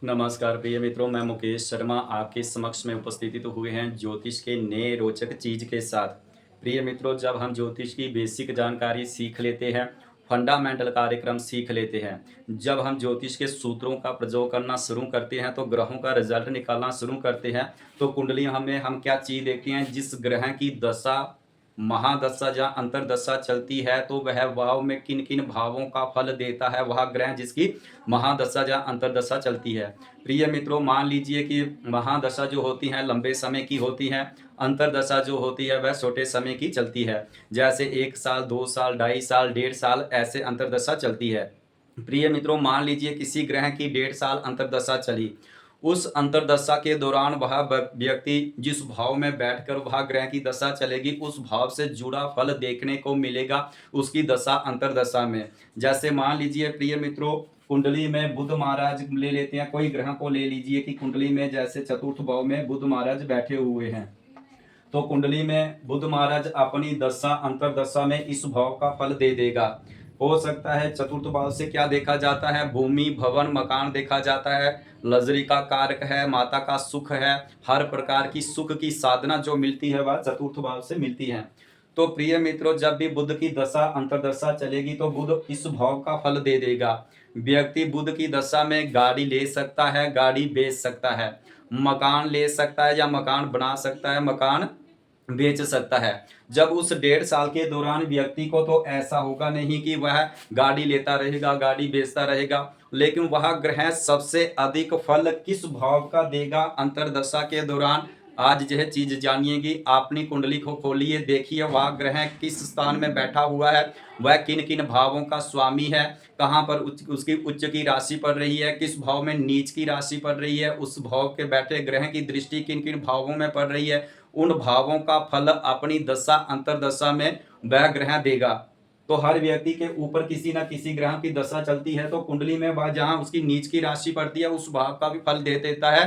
नमस्कार प्रिय मित्रों, मैं मुकेश शर्मा आपके समक्ष में उपस्थित तो हुए हैं ज्योतिष के नए रोचक चीज के साथ। प्रिय मित्रों, जब हम ज्योतिष की बेसिक जानकारी सीख लेते हैं, फंडामेंटल कार्यक्रम सीख लेते हैं, जब हम ज्योतिष के सूत्रों का प्रयोग करना शुरू करते हैं, तो ग्रहों का रिजल्ट निकालना शुरू करते हैं, तो कुंडली हमें हम क्या चीज देखते हैं, जिस ग्रह की दशा महादशा या अंतरदशा चलती है, तो वह भाव में किन किन भावों का फल देता है, वह ग्रह जिसकी महादशा या अंतरदशा चलती है। प्रिय मित्रों, मान लीजिए कि महादशा जो होती है लंबे समय की होती है, अंतरदशा जो होती है वह छोटे समय की चलती है। जैसे 1 साल, 2 साल, 2.5 साल, 1.5 साल ऐसे अंतरदशा चलती है। प्रिय मित्रों, मान लीजिए किसी ग्रह की 1.5 साल अंतरदशा चली। उस अंतरदशा के दौरान वह व्यक्ति जिस भाव में बैठकर वह ग्रह की दशा चलेगी, उस भाव से जुड़ा फल देखने को मिलेगा उसकी दशा अंतरदशा में। जैसे मान लीजिए प्रिय मित्रों, कुंडली में बुध महाराज ले लेते हैं, कोई ग्रह को ले लीजिए कि कुंडली में जैसे चतुर्थ भाव में बुध महाराज बैठे हुए हैं, तो कुंडली में बुध महाराज अपनी दशा अंतरदशा में इस भाव का फल दे देगा। हो सकता है चतुर्थ भाव से क्या देखा जाता है, भूमि भवन मकान देखा जाता है, लग्जरी का कारक है, माता का सुख है, हर प्रकार की सुख की साधना जो मिलती है वह चतुर्थ भाव से मिलती है। तो प्रिय मित्रों, जब भी बुध की दशा अंतरदशा चलेगी तो बुध इस भाव का फल दे देगा। व्यक्ति बुध की दशा में गाड़ी ले सकता है, गाड़ी बेच सकता है, मकान ले सकता है या मकान बना सकता है, मकान बेच सकता है। जब उस 1.5 साल के दौरान व्यक्ति को तो ऐसा होगा नहीं कि वह गाड़ी लेता रहेगा, गाड़ी बेचता रहेगा, लेकिन वह ग्रह सबसे अधिक फल किस भाव का देगा अंतरदशा के दौरान, आज यह चीज जानिएगी। अपनी कुंडली को खोलिए, देखिए वह ग्रह किस स्थान में बैठा हुआ है, वह किन किन भावों का स्वामी है, कहाँ पर उसकी उच्च की राशि पड़ रही है, किस भाव में नीच की राशि पड़ रही है, उस भाव के बैठे ग्रह की दृष्टि किन किन भावों में पड़ रही है, उन भावों का फल अपनी दशा अंतरदशा में वह ग्रह देगा। तो हर व्यक्ति के ऊपर किसी न किसी ग्रह की दशा चलती है, तो कुंडली में वह जहां उसकी नीच की राशि पड़ती है उस भाव का भी फल दे देता है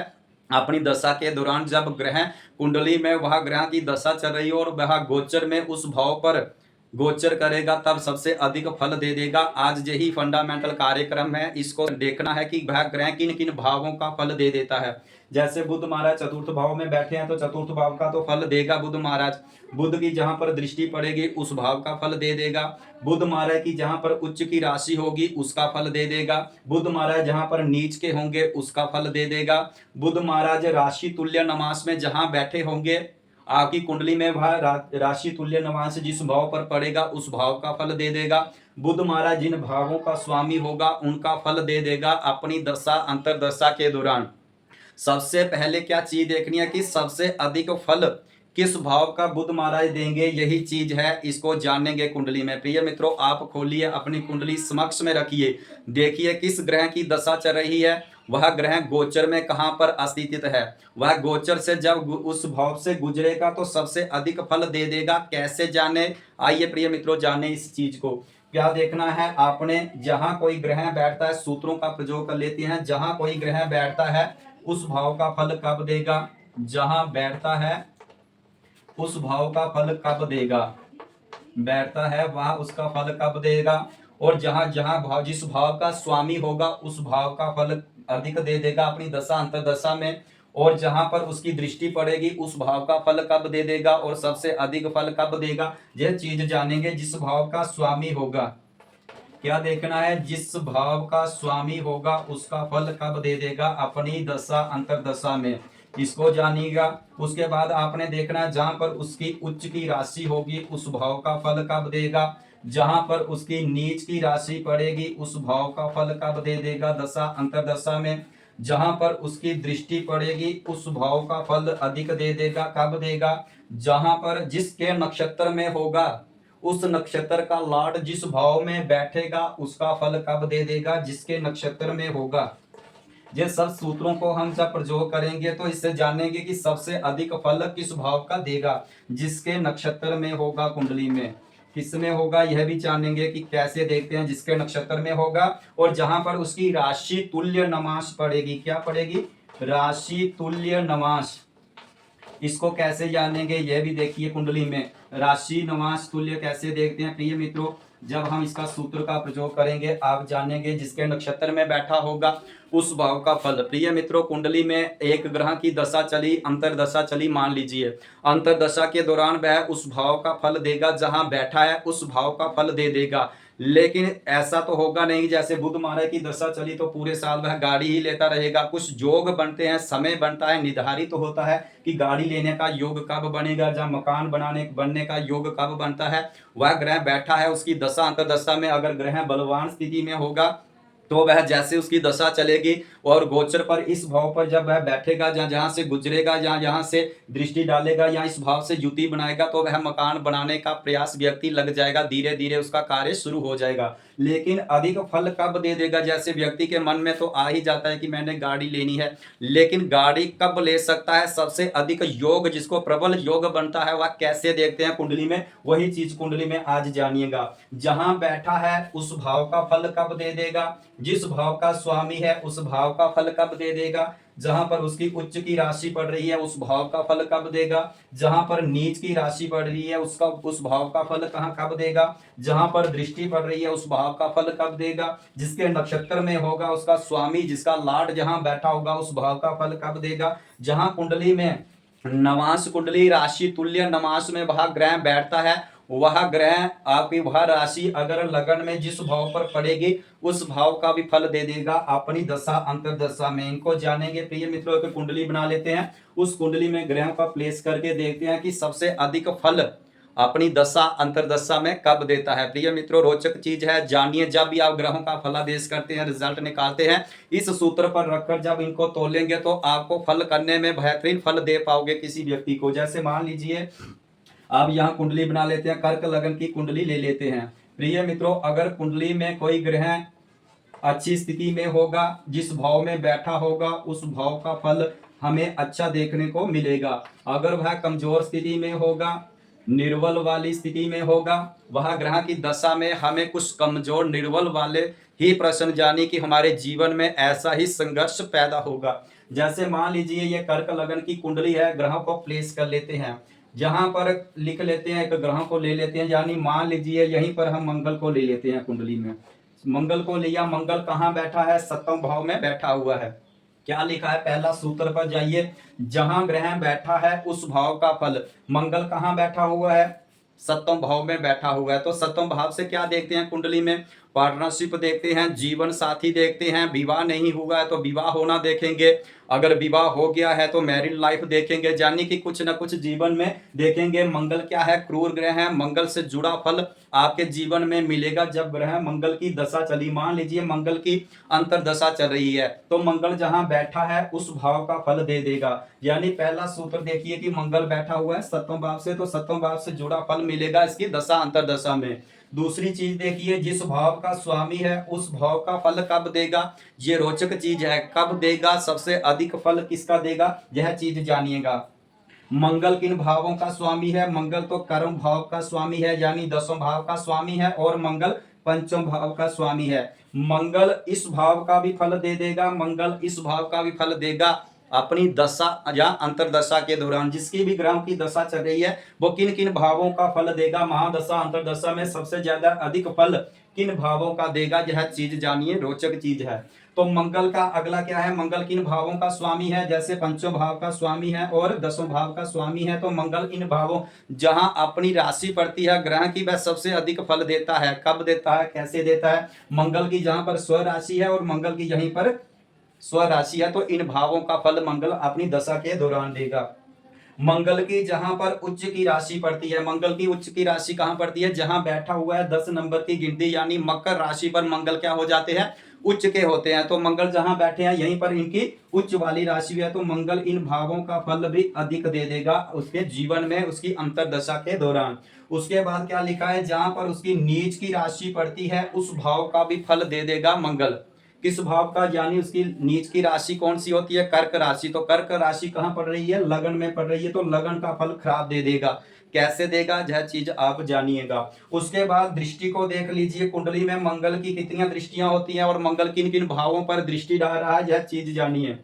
अपनी दशा के दौरान। जब ग्रह कुंडली में वह ग्रह की दशा चल रही हो और वह गोचर में उस भाव पर गोचर करेगा, तब सबसे अधिक फल दे देगा। आज यही फंडामेंटल कार्यक्रम है, इसको देखना है कि वह ग्रह किन किन भावों का फल दे देता है। जैसे बुध महाराज चतुर्थ भाव में बैठे हैं, तो चतुर्थ भाव का तो फल देगा बुध महाराज। बुध की जहां पर दृष्टि पड़ेगी उस भाव का फल दे देगा। बुध महाराज की जहां पर उच्च की राशि होगी उसका फल दे देगा। बुध महाराज जहां पर नीच के होंगे उसका फल दे देगा। बुध महाराज राशि तुल्य नमास में जहां बैठे होंगे, आपकी कुंडली में वह राशि तुल्य नवांश जिस भाव पर पड़ेगा उस भाव का फल दे देगा। बुध महाराज जिन भावों का स्वामी होगा उनका फल दे देगा अपनी दशा अंतरदशा के दौरान। सबसे पहले क्या चीज देखनी है कि सबसे अधिक फल किस भाव का बुध महाराज देंगे, यही चीज है, इसको जानेंगे कुंडली में। प्रिय मित्रों, आप खोलिए अपनी कुंडली समक्ष में रखिए, देखिए किस ग्रह की दशा चल रही है, वह ग्रह गोचर में कहां पर स्थित है, वह गोचर से जब उस भाव से गुजरेगा तो सबसे अधिक फल दे देगा। कैसे जाने, आइए प्रिय मित्रों जाने इस चीज को। क्या देखना है आपने, जहां कोई ग्रह बैठता है, सूत्रों का प्रयोग कर लेते हैं, जहां कोई ग्रह बैठता है उस भाव का फल कब देगा, जहां बैठता है उस भाव का फल कब देगा, बैठता है वह उसका फल कब देगा, और जहां जहां भाव जिस भाव का स्वामी होगा उस भाव का फल अधिक दे देगा अपनी दशा अंतरदशा में। और जहां पर उसकी दृष्टि पड़ेगी उस भाव का फल कब दे देगा और सबसे अधिक फल कब देगा, यह चीज जानेंगे। जिस भाव का स्वामी होगा, क्या देखना है, जिस भाव का स्वामी होगा उसका फल कब दे देगा अपनी दशा अंतरदशा में, इसको जानिएगा। उसके बाद आपने देखना है जहां पर उसकी उच्च की राशि होगी उस भाव का फल कब देगा, जहां पर उसकी नीच की राशि पड़ेगी उस भाव का फल कब दे देगा दशा अंतरदशा में, जहां पर उसकी दृष्टि पड़ेगी उस भाव का फल अधिक दे देगा, कब देगा, जहां पर जिसके नक्षत्र में होगा उस नक्षत्र का लॉर्ड जिस भाव में बैठेगा उसका फल कब दे देगा, जिसके नक्षत्र में होगा। ये सब सूत्रों को हम जब प्रयोग करेंगे तो इससे जानेंगे कि सबसे अधिक फल किस भाव का देगा, जिसके नक्षत्र में होगा, कुंडली में किस में होगा यह भी जानेंगे कि कैसे देखते हैं। जिसके नक्षत्र में होगा और जहां पर उसकी राशि तुल्य नमाश पड़ेगी, क्या पड़ेगी, राशि तुल्य नमाश, इसको कैसे जानेंगे यह भी देखिए। कुंडली में राशि नवांश तुल्य कैसे देखते हैं प्रिय मित्रों, जब हम इसका सूत्र का प्रयोग करेंगे आप जानेंगे। जिसके नक्षत्र में बैठा होगा उस भाव का फल। प्रिय मित्रों, कुंडली में एक ग्रह की दशा चली, अंतरदशा चली, मान लीजिए अंतरदशा के दौरान वह उस भाव का फल देगा, जहां बैठा है उस भाव का फल दे देगा। लेकिन ऐसा तो होगा नहीं जैसे बुध महाराज की दशा चली तो पूरे साल वह गाड़ी ही लेता रहेगा। कुछ योग बनते हैं, समय बनता है, निर्धारित तो होता है कि गाड़ी लेने का योग कब बनेगा, जहाँ मकान बनने का योग कब बनता है। वह ग्रह बैठा है, उसकी दशा अंतरदशा में अगर ग्रह बलवान स्थिति में होगा तो वह जैसे उसकी दशा चलेगी और गोचर पर इस भाव पर जब वह बैठेगा, जहां से गुजरेगा, जहां से दृष्टि डालेगा या इस भाव से युति बनाएगा तो वह मकान बनाने का प्रयास व्यक्ति लग जाएगा, धीरे धीरे उसका कार्य शुरू हो जाएगा। लेकिन अधिक फल कब दे देगा, जैसे व्यक्ति के मन में तो आ ही जाता है कि मैंने गाड़ी लेनी है, लेकिन गाड़ी कब ले सकता है, सबसे अधिक योग जिसको प्रबल योग बनता है वह कैसे देखते हैं कुंडली में, वही चीज कुंडली में आज जानिएगा। जहां बैठा है उस भाव का फल कब दे देगा, जिस भाव का स्वामी है उस भाव का फल कब दे देगा, जहां पर उसकी उच्च की राशि पड़ रही है उस भाव का फल कब देगा, जहां पर नीच की राशि पड़ रही है उसका उस भाव का फल कहां कब देगा, जहां पर दृष्टि पड़ रही है उस भाव का फल कब देगा, जिसके नक्षत्र में होगा उसका स्वामी, जिसका लाड जहां बैठा होगा उस भाव का फल कब देगा। जहां कुंडली में नवांश कुंडली राशि तुल्य नवांश में वह ग्रह बैठता है, वह ग्रह आपकी वह राशि अगर लगन में जिस भाव पर पड़ेगी उस भाव का भी फल दे देगा अपनी दशा अंतरदशा में। इनको जानेंगे प्रिय मित्रों, की कुंडली बना लेते हैं, उस कुंडली में ग्रहों का प्लेस करके देखते हैं कि सबसे अधिक फल अपनी दशा अंतरदशा में कब देता है। प्रिय मित्रों, रोचक चीज है, जानिए। जब भी आप ग्रहों का फलादेश करते हैं, रिजल्ट निकालते हैं, इस सूत्र पर रखकर जब इनको तोलेंगे तो आपको फल करने में बेहतरीन फल दे पाओगे किसी व्यक्ति को। जैसे मान लीजिए आप यहाँ कुंडली बना लेते हैं, कर्क लगन की कुंडली ले लेते हैं। प्रिय मित्रों, अगर कुंडली में कोई ग्रह अच्छी स्थिति में होगा, जिस भाव में बैठा होगा उस भाव का फल हमें अच्छा देखने को मिलेगा। अगर वह कमजोर स्थिति में होगा, निर्बल वाली स्थिति में होगा, वह ग्रह की दशा में हमें कुछ कमजोर निर्बल वाले ही प्रश्न जाने कि हमारे जीवन में ऐसा ही संघर्ष पैदा होगा। जैसे मान लीजिए ये कर्क लगन की कुंडली है, ग्रहों को प्लेस कर लेते हैं, जहां पर लिख लेते हैं, एक ग्रह को ले लेते हैं, यानी मान लीजिए यहीं पर हम मंगल को ले लेते हैं कुंडली में। मंगल को लिया, मंगल कहाँ बैठा है, सप्तम भाव में बैठा हुआ है। क्या लिखा है, पहला सूत्र पर जाइए, जहां ग्रह बैठा है उस भाव का फल। मंगल कहाँ बैठा हुआ है, सप्तम भाव में बैठा हुआ है। तो सप्तम भाव से क्या देखते हैं कुंडली में, पार्टनरशिप देखते हैं, जीवन साथी देखते हैं, विवाह नहीं हुआ है तो विवाह होना देखेंगे, अगर विवाह हो गया है तो मैरिड लाइफ देखेंगे, यानी कि कुछ ना कुछ जीवन में देखेंगे। मंगल क्या है, क्रूर ग्रह है, मंगल से जुड़ा फल आपके जीवन में मिलेगा जब ग्रह मंगल की दशा चली। मान लीजिए मंगल की अंतरदशा चल रही है तो मंगल जहां बैठा है उस भाव का फल दे देगा। यानी पहला सूत्र देखिए कि मंगल बैठा हुआ है सप्तम भाव से, तो सप्तम भाव से जुड़ा फल मिलेगा इसकी दशा अंतरदशा में। दूसरी चीज देखिए, जिस भाव का स्वामी है उस भाव का फल कब देगा, ये रोचक चीज है, कब देगा, सबसे अधिक फल किसका देगा, यह चीज जानिएगा। मंगल किन भावों का स्वामी है, मंगल तो कर्म भाव का स्वामी है, यानी दसवें भाव का स्वामी है, और मंगल पंचम भाव का स्वामी है। मंगल इस भाव का भी फल दे देगा, मंगल इस भाव का भी फल देगा अपनी दशा या अंतरदशा के दौरान। जिसकी भी ग्रहों की दशा चल रही है वो किन किन भावों का फल देगा, महादशा अंतरदशा में सबसे ज्यादा अधिक फल किन भावों का देगा, यह चीज जानिए, रोचक चीज है। तो मंगल का अगला क्या है, मंगल किन भावों का स्वामी है, जैसे पंचम भाव का स्वामी है और दसवें भाव का स्वामी है। तो मंगल इन भावों जहां अपनी राशि पड़ती है ग्रह की, वह सबसे अधिक फल देता है। कब देता है, कैसे देता है, मंगल की जहां पर स्व राशि है और मंगल की यहीं पर स्वराशि है, तो इन भावों का फल मंगल अपनी दशा के दौरान देगा। मंगल की जहां पर उच्च की राशि पड़ती है, मंगल की उच्च की राशि कहां पड़ती है, जहां बैठा हुआ है 10 नंबर की गिनती, यानी मकर राशि पर मंगल क्या हो जाते हैं, उच्च के होते हैं। तो मंगल जहां बैठे हैं यहीं पर इनकी उच्च वाली राशि है, तो मंगल इन भावों का फल भी अधिक दे देगा उसके जीवन में, उसकी अंतरदशा के दौरान। उसके बाद क्या लिखा है, जहां पर उसकी नीच की राशि पड़ती है उस भाव का भी फल दे देगा मंगल। किस भाव का, यानी उसकी नीच की राशि कौन सी होती है, कर्क राशि। तो कर्क राशि कहां पड़ रही है, लगन में पड़ रही है, तो लगन का फल खराब दे देगा। कैसे देगा, यह चीज आप जानिएगा। उसके बाद दृष्टि को देख लीजिए, कुंडली में मंगल की कितनी दृष्टियां होती हैं और मंगल किन किन भावों पर दृष्टि डाल रहा है, यह चीज जानिए।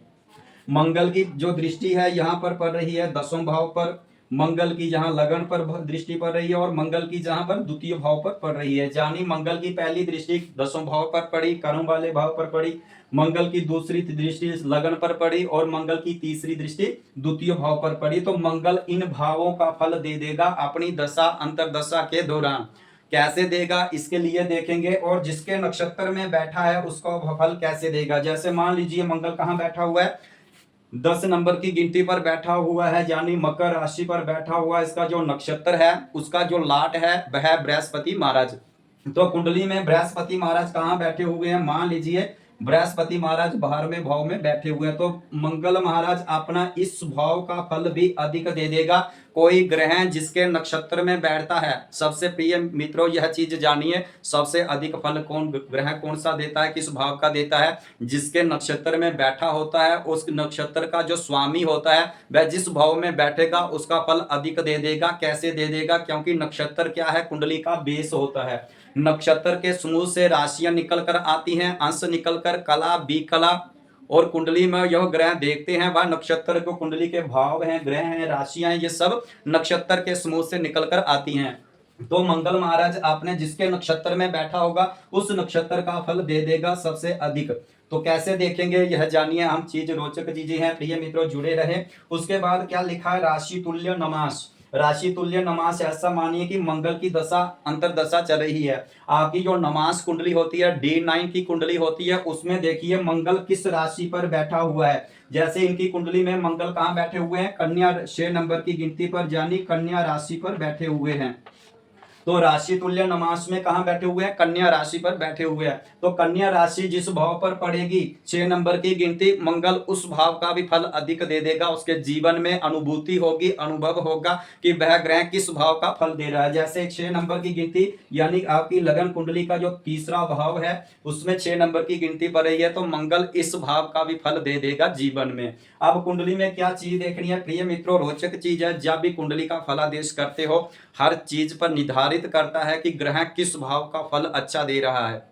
मंगल की जो दृष्टि है यहाँ पर पड़ रही है 10वें भाव पर, मंगल की जहां लगन पर दृष्टि पड़ रही है और मंगल की जहां पर द्वितीय भाव पर पड़ रही है, यानी मंगल की पहली दृष्टि 10वें भाव पर पड़ी, कर्म वाले भाव पर पड़ी, मंगल की दूसरी दृष्टि लगन पर पड़ी और मंगल की तीसरी दृष्टि द्वितीय भाव पर पड़ी। तो मंगल इन भावों का फल दे देगा अपनी दशा अंतरदशा के दौरान। कैसे देगा इसके लिए देखेंगे, और जिसके नक्षत्र में बैठा है उसका फल कैसे देगा। जैसे मान लीजिए मंगल कहाँ बैठा हुआ है, 10 नंबर की गिनती पर बैठा हुआ है, यानी मकर राशि पर बैठा हुआ है। इसका जो नक्षत्र है उसका जो लाट है वह बृहस्पति महाराज। तो कुंडली में बृहस्पति महाराज कहाँ बैठे हुए हैं, मान लीजिए बृहस्पति महाराज 12वें भाव में बैठे हुए हैं, तो मंगल महाराज अपना इस भाव का फल भी अधिक दे देगा। कोई ग्रह जिसके नक्षत्र में बैठता है, सबसे प्रिय मित्रों यह चीज जानिए, सबसे अधिक फल कौन ग्रह कौन सा देता है, किस भाव का देता है, जिसके नक्षत्र में बैठा होता है उस नक्षत्र का जो स्वामी होता है वह जिस भाव में बैठेगा उसका फल अधिक दे देगा। कैसे दे देगा, क्योंकि नक्षत्र क्या है, कुंडली का बेस होता है। नक्षत्र के समूह से राशियां निकल कर आती हैं, अंश निकल कर कला विकला, और कुंडली में यह ग्रह देखते हैं वह नक्षत्र को, कुंडली के भाव हैं, ग्रह हैं, राशियां हैं, ये सब नक्षत्र के समूह से निकल कर आती हैं। तो मंगल महाराज आपने जिसके नक्षत्र में बैठा होगा उस नक्षत्र का फल दे देगा सबसे अधिक। तो कैसे देखेंगे यह जानिए, हम चीज रोचक चीजें हैं, प्रिय मित्रों जुड़े रहे। उसके बाद क्या लिखा है, राशि तुल्य नमास। राशि तुल्य नमास ऐसा मानिए कि मंगल की दशा अंतरदशा चल रही है, आपकी जो नमास कुंडली होती है, D9 की कुंडली होती है, उसमें देखिए मंगल किस राशि पर बैठा हुआ है। जैसे इनकी कुंडली में मंगल कहाँ बैठे हुए हैं, कन्या 6 नंबर की गिनती पर, यानी कन्या राशि पर बैठे हुए हैं। तो राशि तुल्य नमास में कहां बैठे हुए हैं, कन्या राशि पर बैठे हुए हैं। तो कन्या राशि जिस भाव पर पड़ेगी 6 नंबर की गिनती, मंगल उस भाव का भी फल अधिक दे देगा। उसके जीवन में अनुभूति होगी, अनुभव होगा कि वह ग्रह किस भाव का फल दे रहा है। जैसे 6 नंबर की गिनती यानी आपकी लगन कुंडली का जो तीसरा भाव है उसमें 6 नंबर की गिनती पड़ रही है, तो मंगल इस भाव का भी फल दे देगा जीवन में। अब कुंडली में क्या चीज देखनी है प्रिय मित्रों, रोचक चीज है। जब भी कुंडली का फलादेश करते हो हर चीज पर निर्धारित करता है कि ग्रह किस भाव का फल अच्छा दे रहा है।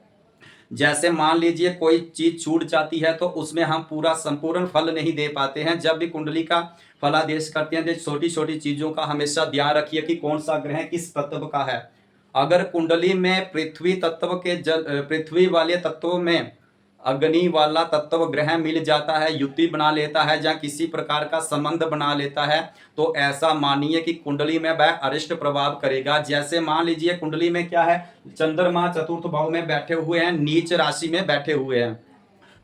जैसे मान लीजिए कोई चीज छूट जाती है तो उसमें हम पूरा संपूर्ण फल नहीं दे पाते हैं। जब भी कुंडली का फलादेश करते हैं तो छोटी छोटी चीजों का हमेशा ध्यान रखिए कि कौन सा ग्रह किस तत्व का है। अगर कुंडली में पृथ्वी तत्व के पृथ्वी वाले तत्वों में अग्नि वाला तत्व ग्रह मिल जाता है, युति बना लेता है या किसी प्रकार का संबंध बना लेता है, तो ऐसा मानिए कि कुंडली में वह अरिष्ट प्रभाव करेगा। जैसे मान लीजिए कुंडली में क्या है, चंद्रमा चतुर्थ भाव में बैठे हुए हैं, नीच राशि में बैठे हुए हैं।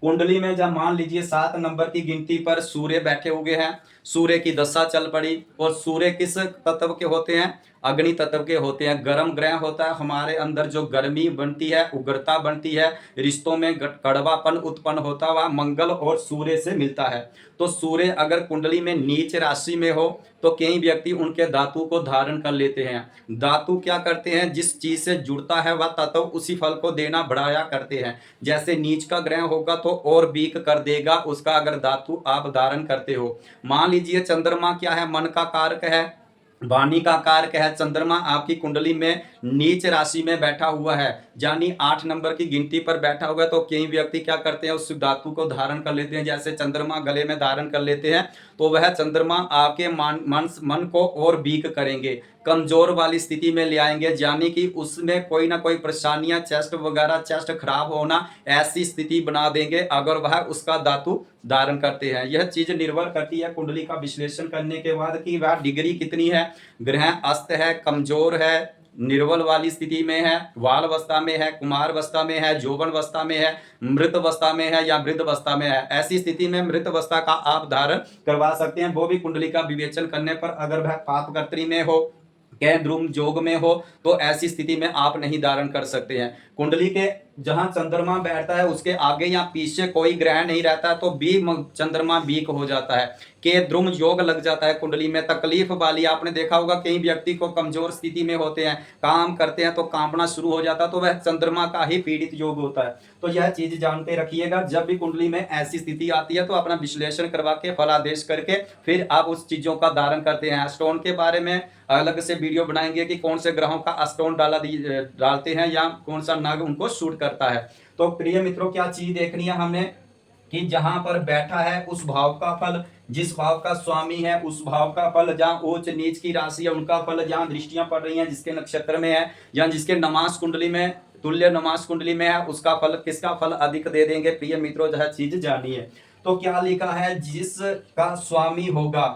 कुंडली में जब मान लीजिए 7 नंबर की गिनती पर सूर्य बैठे हुए हैं, सूर्य की दशा चल पड़ी, और सूर्य किस तत्व के होते हैं, अग्नि तत्व के होते हैं। गर्म ग्रह होता है, हमारे अंदर जो गर्मी बनती है, उग्रता बनती है, रिश्तों में कड़वापन उत्पन्न होता हुआ मंगल और सूर्य से मिलता है। तो सूर्य अगर कुंडली में नीच राशि में हो तो कई व्यक्ति उनके धातु को धारण कर लेते हैं। धातु क्या करते हैं, जिस चीज से जुड़ता है वह तत्व उसी फल को देना बढ़ाया करते हैं। जैसे नीच का ग्रह होगा तो और वीक कर देगा उसका, अगर धातु आप धारण करते हो। मान लीजिए चंद्रमा क्या है, मन का कारक है, वाणी का कारक है। चंद्रमा आपकी कुंडली में नीच राशि में बैठा हुआ है, यानी 8 नंबर की गिनती पर बैठा हुआ है, तो कई व्यक्ति क्या करते हैं उस धातु को धारण कर लेते हैं। जैसे चंद्रमा गले में धारण कर लेते हैं तो वह चंद्रमा आपके मन को और वीक करेंगे, कमजोर वाली स्थिति में ले आएंगे, यानी कि उसमें कोई ना कोई परेशानियां, चेस्ट वगैरह, चेस्ट खराब होना, ऐसी स्थिति बना देंगे अगर वह उसका धातु धारण करते हैं। यह चीज निर्भर करती है कुंडली का विश्लेषण करने के बाद कि वह डिग्री कितनी है, ग्रह अस्त है, कमजोर है, निर्बल वाली स्थिति में है, बाल अवस्था में है, कुमार अवस्था में है, यौवन अवस्था में है, मृत अवस्था में है या वृद्ध अवस्था में है। ऐसी स्थिति में मृत अवस्था का आप धारण करवा सकते हैं, वो भी कुंडली का विवेचन करने पर। अगर वह पाप कर्त्री में हो, द्रुम योग में हो, तो ऐसी स्थिति में आप नहीं धारण कर सकते हैं। कुंडली के जहां चंद्रमा बैठता है उसके आगे या पीछे कोई ग्रह नहीं रहता तो भी चंद्रमा वीक हो जाता है, के द्रुम योग लग जाता है कुंडली में। तकलीफ वाली, आपने देखा होगा कई व्यक्ति को कमजोर स्थिति में होते हैं, काम करते हैं तो कांपना शुरू हो जाता है, तो वह चंद्रमा का ही पीड़ित योग होता है। तो यह चीज जानते रखिएगा, जब भी कुंडली में ऐसी स्थिति आती है तो अपना विश्लेषण करवा के फलादेश करके फिर आप उस चीजों का धारण करते हैं। स्टोन के बारे में अलग से वीडियो बनाएंगे कि कौन से ग्रहों का स्टोन डालते हैं या कौन सा नग उनको शूट करता है। तो प्रिय मित्रों क्या चीज देखनी है हमने, कि जहां पर बैठा है उस भाव का फल, जिस भाव का स्वामी है उस भाव का फल, जहां उच्च नीच की राशि है उनका फल, जहां दृष्टियां पड़ रही हैं जिसके नक्षत्र में है या जिसके नमाज कुंडली में तुल्य नमाज कुंडली में है, उसका फल किसका फल अधिक दे देंगे। प्रिय मित्रों यह चीज जानिए। तो क्या लिखा है, जिसका स्वामी होगा,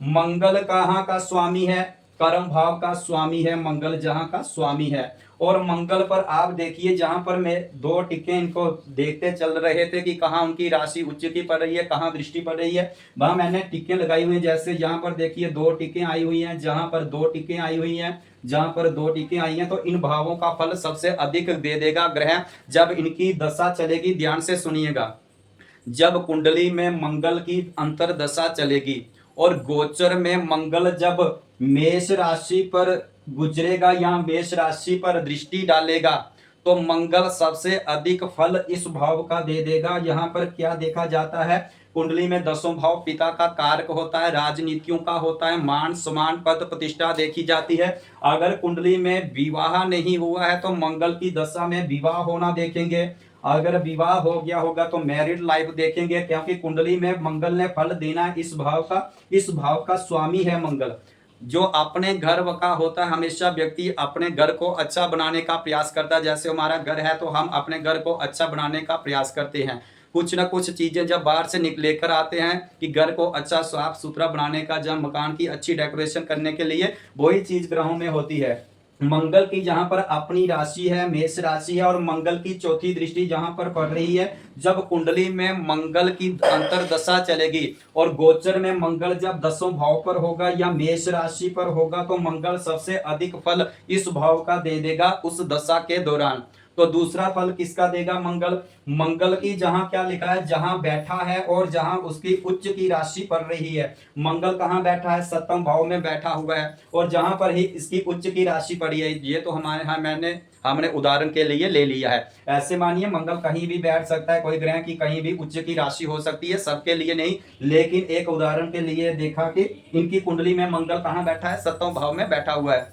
मंगल कहाँ का स्वामी है, कर्म भाव का स्वामी है मंगल, जहां का स्वामी है। और मंगल पर आप देखिए, जहां पर मैं दो टिके इनको देखते चल रहे थे कि कहाँ उनकी राशि उच्च की पड़ रही है, कहाँ दृष्टि पड़ रही है, वहां मैंने टिके लगाई हुई है। जैसे यहाँ पर देखिए दो टिके आई हुई हैं, जहां पर दो टिके आई हुई हैं, जहां पर दो टिके आई हैं, तो इन भावों का फल सबसे अधिक दे देगा ग्रह जब इनकी दशा चलेगी। ध्यान से सुनिएगा, जब कुंडली में मंगल की अंतरदशा चलेगी और गोचर में मंगल जब मेष राशि पर गुजरेगा या मेष राशि पर दृष्टि डालेगा, तो मंगल सबसे अधिक फल इस भाव का दे देगा। यहाँ पर क्या देखा जाता है, कुंडली में दसों भाव पिता का कारक होता है, राजनीतियों का होता है, मान सम्मान पद प्रतिष्ठा देखी जाती है। अगर कुंडली में विवाह नहीं हुआ है तो मंगल की दशा में विवाह होना देखेंगे। अगर विवाह हो गया होगा तो मैरिड लाइफ देखेंगे, क्योंकि कुंडली में मंगल ने फल देना है इस भाव का, इस भाव का स्वामी है मंगल। जो अपने घर का होता है, हमेशा व्यक्ति अपने घर को अच्छा बनाने का प्रयास करता है। जैसे हमारा घर है तो हम अपने घर को अच्छा बनाने का प्रयास करते हैं। कुछ ना कुछ चीजें जब बाहर से लेकर आते हैं कि घर को अच्छा साफ सुथरा बनाने का, जब मकान की अच्छी डेकोरेशन करने के लिए, वही चीज ग्रहों में होती है। मंगल की जहां पर अपनी राशि है मेष राशि है और मंगल की चौथी दृष्टि जहां पर पड़ रही है, जब कुंडली में मंगल की अंतरदशा चलेगी और गोचर में मंगल जब दसों भाव पर होगा या मेष राशि पर होगा, तो मंगल सबसे अधिक फल इस भाव का दे देगा उस दशा के दौरान। तो दूसरा फल किसका देगा, मंगल। मंगल की जहां क्या लिखा है, जहां बैठा है और जहां उसकी उच्च की राशि पड़ रही है। मंगल कहां बैठा है, सप्तम भाव में बैठा हुआ है और जहां पर ही इसकी उच्च की राशि पड़ी है। ये तो हमारे यहाँ हमने उदाहरण के लिए ले लिया है। ऐसे मानिए मंगल कहीं भी बैठ सकता है, कोई ग्रह की कहीं भी उच्च की राशि हो सकती है, सबके लिए नहीं, लेकिन एक उदाहरण के लिए देखा कि इनकी कुंडली में मंगल कहां बैठा है, सप्तम भाव में बैठा हुआ है।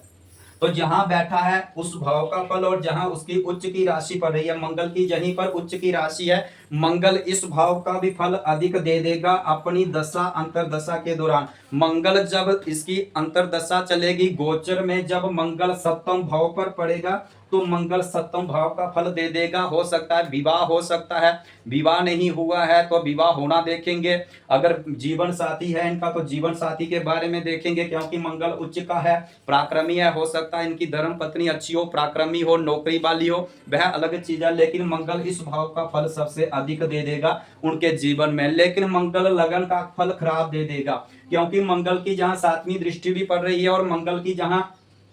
तो जहां बैठा है उस भाव का फल और जहां उसकी उच्च की राशि पड़ रही है, मंगल की जहीं पर उच्च की राशि है, मंगल इस भाव का भी फल अधिक दे देगा अपनी दशा अंतरदशा के दौरान। मंगल जब इसकी अंतरदशा चलेगी, गोचर में जब मंगल सप्तम भाव पर पड़ेगा, तो मंगल सप्तम भाव का फल दे देगा। हो सकता है विवाह हो सकता है, विवाह नहीं हुआ है तो विवाह होना देखेंगे। अगर जीवन साथी है इनका तो जीवन साथी के बारे में देखेंगे, क्योंकि मंगल उच्च का है, पराक्रमी है। हो सकता है इनकी धर्म पत्नी अच्छी हो, पराक्रमी हो, नौकरी वाली हो, वह अलग चीज है, लेकिन मंगल इस भाव का फल सबसे अधिक दे देगा उनके जीवन में। लेकिन मंगल लगन का फल खराब दे देगा, क्योंकि मंगल की जहां सातवीं दृष्टि भी पड़ रही है और मंगल की जहां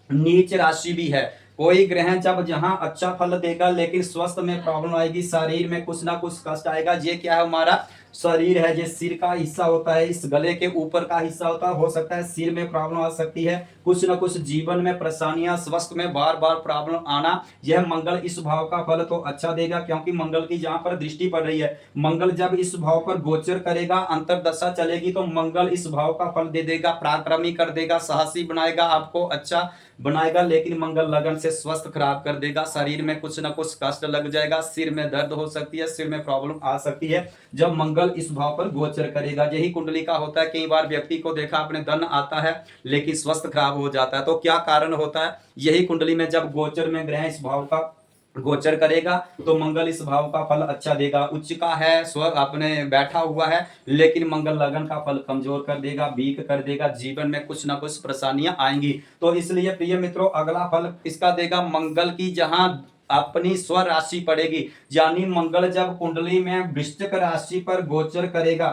नीच राशि भी है। कोई ग्रह जब जहां अच्छा फल देगा लेकिन स्वास्थ्य में प्रॉब्लम आएगी, शरीर में कुछ ना कुछ कष्ट आएगा। ये क्या है, हमारा शरीर है, जो सिर का हिस्सा होता है, इस गले के ऊपर का हिस्सा होता है, हो सकता है सिर में प्रॉब्लम आ सकती है, कुछ ना कुछ जीवन में परेशानियां, स्वास्थ्य में बार बार प्रॉब्लम आना। यह मंगल इस भाव का फल तो अच्छा देगा, क्योंकि मंगल की जहां पर दृष्टि पड़ रही है, मंगल जब इस भाव पर गोचर करेगा, अंतरदशा चलेगी, तो मंगल इस भाव का फल दे देगा, पराक्रमी कर देगा, साहसी बनाएगा, आपको अच्छा बनाएगा। लेकिन मंगल लगन से स्वास्थ्य खराब कर देगा, शरीर में कुछ ना कुछ कष्ट लग जाएगा, सिर में दर्द हो सकती है, सिर में प्रॉब्लम आ सकती है जब मंगल इस भाव पर गोचर करेगा। यही कुंडली का होता है। कई बार व्यक्ति को देखा अपने धन आता है लेकिन स्वास्थ्य खराब हो जाता है, तो क्या कारण होता है, यही कुंडली में जब गोचर में ग्रह इस भाव का गोचर करेगा तो मंगल इस भाव का फल अच्छा देगा। उच्च का है, स्व अपने बैठा हुआ है, लेकिन मंगल लगन का फल कमजोर कर देगा, वीक कर देगा, जीवन में कुछ ना कुछ परेशानियां आएंगी। तो इसलिए प्रिय मित्रों, अगला फल किसका देगा, मंगल की जहां अपनी स्व राशि पड़ेगी, यानी मंगल जब कुंडली में वृश्चिक राशि पर गोचर करेगा,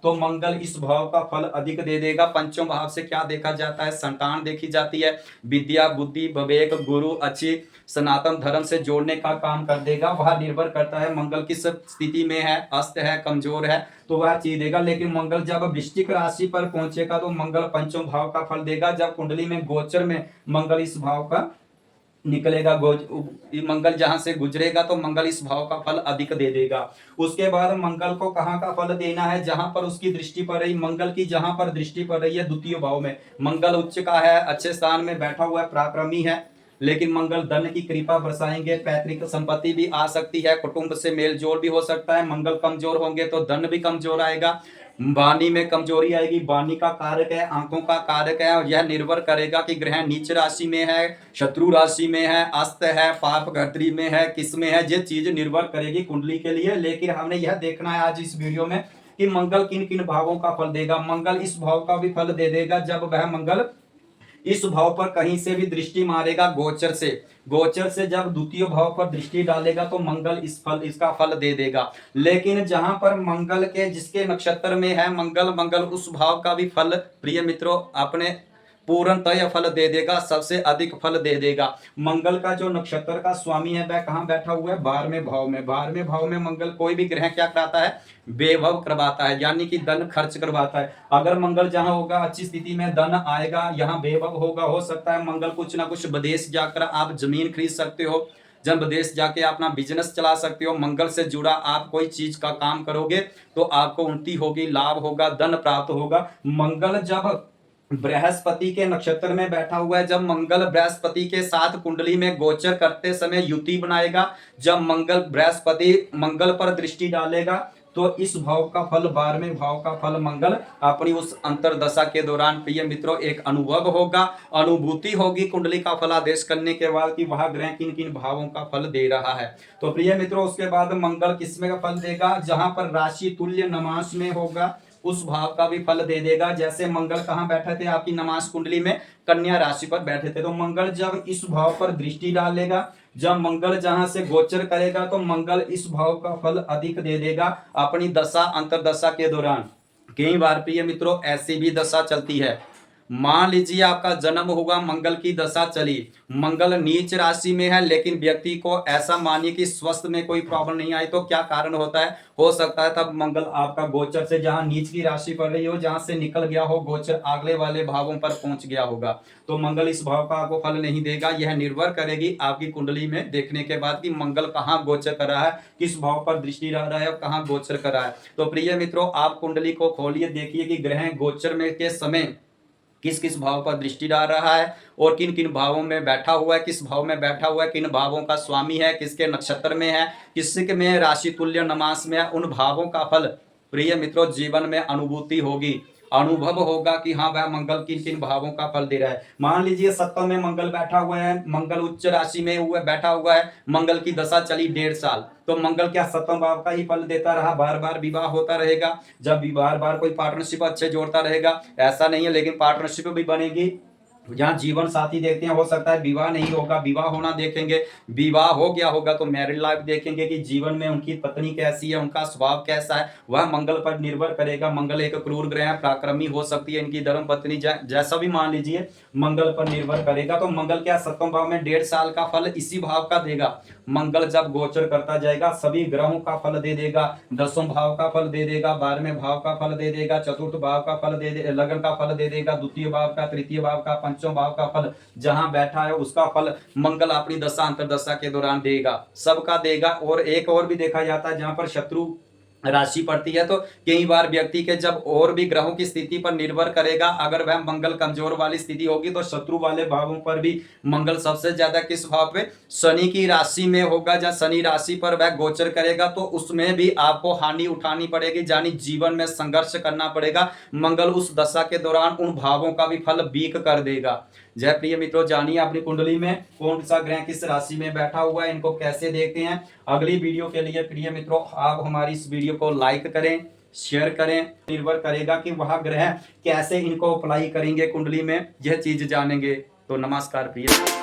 तो मंगल इस भाव का फल अधिक दे देगा। पंचम भाव से क्या देखा जाता है, संतान देखी जाती है, विद्या, बुद्धि, विवेक, गुरु, अच्छी सनातन धर्म से जोड़ने का काम कर देगा। वह निर्भर करता है मंगल किस स्थिति में है, अस्त है, कमजोर है, तो वह चीज देगा। लेकिन मंगल जब वृश्चिक राशि पर पहुंचेगा तो मंगल पंचम भाव का फल देगा। जब कुंडली में गोचर में मंगल इस भाव का निकलेगा, मंगल जहां से गुजरेगा, तो मंगल इस भाव का फल अधिक दे देगा। उसके बाद मंगल को कहां का फल देना है, जहां पर उसकी दृष्टि पड़ रही, मंगल की जहां पर दृष्टि पड़ रही है द्वितीय भाव में, मंगल उच्च का है, अच्छे स्थान में बैठा हुआ है, पराक्रमी है, लेकिन मंगल धन की कृपा बरसाएंगे, पैतृक संपत्ति भी आ सकती है, कुटुंब से मेल जोल भी हो सकता है। मंगल कमजोर होंगे तो धन भी कमजोर आएगा, वाणी में कमजोरी आएगी। वाणी का कारक है, आंखों का कारक है, और यह निर्भर करेगा कि ग्रह नीच राशि में है, शत्रु राशि में है, अस्त है, पाप गृहस्थी में है, किस में है, ये चीज निर्भर करेगी कुंडली के लिए। लेकिन हमने यह देखना है आज इस वीडियो में कि मंगल किन किन भावों का फल देगा। मंगल इस भाव का भी फल दे देगा जब वह मंगल इस भाव पर कहीं से भी दृष्टि मारेगा, गोचर से जब द्वितीय भाव पर दृष्टि डालेगा तो मंगल इसका फल दे देगा। लेकिन जहां पर मंगल के जिसके नक्षत्र में है मंगल उस भाव का भी फल प्रिय मित्रों अपने पूर्णतः फल दे देगा, सबसे अधिक फल दे देगा। मंगल का जो नक्षत्र का स्वामी है वह कहाँ बैठा हुआ है? 12वें भाव में। 12वें भाव में मंगल कोई भी ग्रह क्या कराता है? वैभव करवाता है, यानी कि धन खर्च करवाता है। अगर मंगल जहां होगा अच्छी स्थिति में धन आएगा, यहाँ वैभव होगा। हो सकता है मंगल कुछ ना कुछ विदेश जाकर आप जमीन खरीद सकते हो, जब विदेश जाके अपना बिजनेस चला सकते हो। मंगल से जुड़ा आप कोई चीज का काम करोगे तो आपको उन्नति होगी, लाभ होगा, धन प्राप्त होगा। मंगल जब बृहस्पति के नक्षत्र में बैठा हुआ है, जब मंगल बृहस्पति के साथ कुंडली में गोचर करते समय युति बनाएगा, जब बृहस्पति मंगल पर दृष्टि डालेगा तो इस भाव का फल 12वें भाव का फल मंगल अपनी उस अंतरदशा के दौरान प्रिय मित्रों एक अनुभव होगा, अनुभूति होगी कुंडली का फलादेश करने के बाद कि वह ग्रह किन किन भावों का फल दे रहा है। तो प्रिय मित्रों उसके बाद मंगल किसमें का फल देगा? जहां पर राशि तुल्य नमास में होगा उस भाव का भी फल दे देगा। जैसे मंगल कहाँ बैठे थे आपकी नमाज कुंडली में? कन्या राशि पर बैठे थे। तो मंगल जब इस भाव पर दृष्टि डालेगा, जब मंगल जहां से गोचर करेगा तो मंगल इस भाव का फल अधिक दे देगा अपनी दशा अंतरदशा के दौरान। कई बार प्रिय मित्रों ऐसी भी दशा चलती है, मान लीजिए आपका जन्म हुआ, मंगल की दशा चली, मंगल नीच राशि में है, लेकिन व्यक्ति को ऐसा मानिए कि स्वास्थ्य में कोई प्रॉब्लम नहीं आई, तो क्या कारण होता है? हो सकता है तब मंगल आपका गोचर से जहां नीच की राशि पड़ रही हो, जहां से निकल गया हो, गोचर अगले वाले भावों पर पहुंच गया होगा, तो मंगल इस भाव का आपको फल नहीं देगा। यह निर्भर करेगी आपकी कुंडली में देखने के बाद कि मंगल कहाँ गोचर कर रहा है, किस भाव पर दृष्टि रह रहा है और कहाँ गोचर कर रहा है। तो प्रिय मित्रों आप कुंडली को खोलिए, देखिए कि ग्रह गोचर में के समय किस किस भाव पर दृष्टि डाल रहा है और किन किन भावों में बैठा हुआ है, किस भाव में बैठा हुआ है, किन भावों का स्वामी है, किसके नक्षत्र में है, किसके में राशि तुल्य नमास में है, उन भावों का फल प्रिय मित्रों जीवन में अनुभूति होगी, अनुभव होगा कि हाँ वह मंगल किन किन भावों का फल दे रहा है। मान लीजिए 7वें में मंगल बैठा हुआ है, मंगल उच्च राशि में हुआ बैठा हुआ है, मंगल की दशा चली 1.5 साल, तो मंगल क्या 7वें भाव का ही फल देता रहा? बार बार विवाह होता रहेगा, जब भी बार बार कोई पार्टनरशिप अच्छे जोड़ता रहेगा, ऐसा नहीं है, लेकिन पार्टनरशिप भी बनेगी। जहाँ जीवन साथी देखते हैं, हो सकता है विवाह नहीं होगा, विवाह होना देखेंगे, विवाह हो गया होगा तो मैरिड लाइफ देखेंगे कि जीवन में उनकी पत्नी कैसी है, उनका स्वभाव कैसा है, वह मंगल पर निर्भर करेगा। मंगल एक क्रूर ग्रह है, पराक्रमी हो सकती है इनकी धर्म पत्नी, जैसा भी मान लीजिए मंगल पर निर्भर करेगा। तो मंगल क्या 7वें भाव में 1.5 साल का फल इसी भाव का देगा। मंगल जब गोचर करता जाएगा सभी ग्रहों का फल दे देगा, 10वें भाव का फल दे देगा, 12वें भाव का फल दे देगा, चतुर्थ भाव का फल दे दे लगन का फल दे देगा, द्वितीय भाव का, तृतीय भाव का, पंचम भाव का फल जहां बैठा है उसका फल मंगल अपनी दशा अंतरदशा के दौरान देगा, सबका देगा। और एक और भी देखा जाता है जहां पर शत्रु राशि पड़ती है, तो कई बार व्यक्ति के जब और भी ग्रहों की स्थिति पर निर्भर करेगा, अगर वह मंगल कमजोर वाली स्थिति होगी तो शत्रु वाले भावों पर भी मंगल सबसे ज्यादा किस भाव पे? शनि की राशि में होगा, जब शनि राशि पर वह गोचर करेगा तो उसमें भी आपको हानि उठानी पड़ेगी, यानी जीवन में संघर्ष करना पड़ेगा। मंगल उस दशा के दौरान उन भावों का भी फल वीक कर देगा। जय प्रिय मित्रों जानिए अपनी कुंडली में कौन सा ग्रह किस राशि में बैठा हुआ है, इनको कैसे देखते हैं। अगली वीडियो के लिए प्रिय मित्रों आप हमारी इस वीडियो को लाइक करें, शेयर करें। निर्भर करेगा कि वह ग्रह कैसे इनको अप्लाई करेंगे कुंडली में, यह चीज जानेंगे। तो नमस्कार प्रिय।